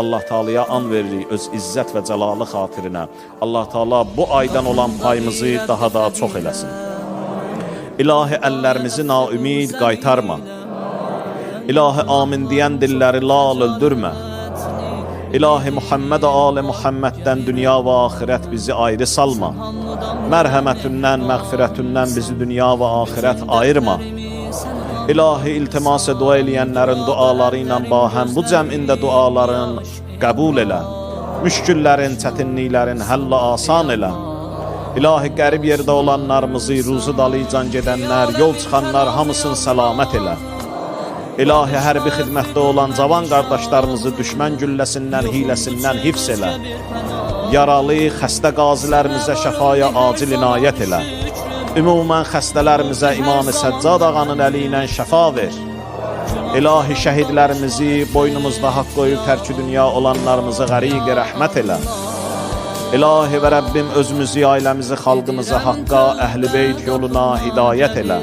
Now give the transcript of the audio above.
Allah Teala'ya an veririk öz izzət və cəlalı xatirinə. Allah Teala bu aydan olan payımızı daha da çox eləsin. İlahi əllərimizi naümid qaytarma. İlahi amin deyən dilləri lal öldürmə. İlahi Muhammed ali Muhammeddən dünya və axirət bizi ayrı salma. Mərhəmətündən, məğfirətündən bizi dünya və axirət ayırma. İlahi iltimas dua eləyənlərin duaları ilə bahəm bu cəmində duaların qəbul elə. Müşküllərin, çətinliklərin həllə asan elə. İlahi qərib yerdə olanlarımızı, ruzu dalıcan gedənlər, yol çıxanlar hamısını səlamət elə. İlahi hərbi xidmətdə olan cavan qardaşlarımızı düşmən gülləsindən, hiləsindən hifz elə. Yaralı, xəstə qazilərimizə şəfaya acil inayət elə. Ümumən xəstələrimizə İmam-ı Səccad ağanın əli ilə şəfa ver. İlahi şəhidlərimizi, boynumuzda haqq qoyub tərk-i dünya olanlarımızı qəriq rəhmət elə. İlahi və Rəbbim özümüzü, ailəmizi, xalqımızı haqqa, əhl-i beyt yoluna hidayət elə.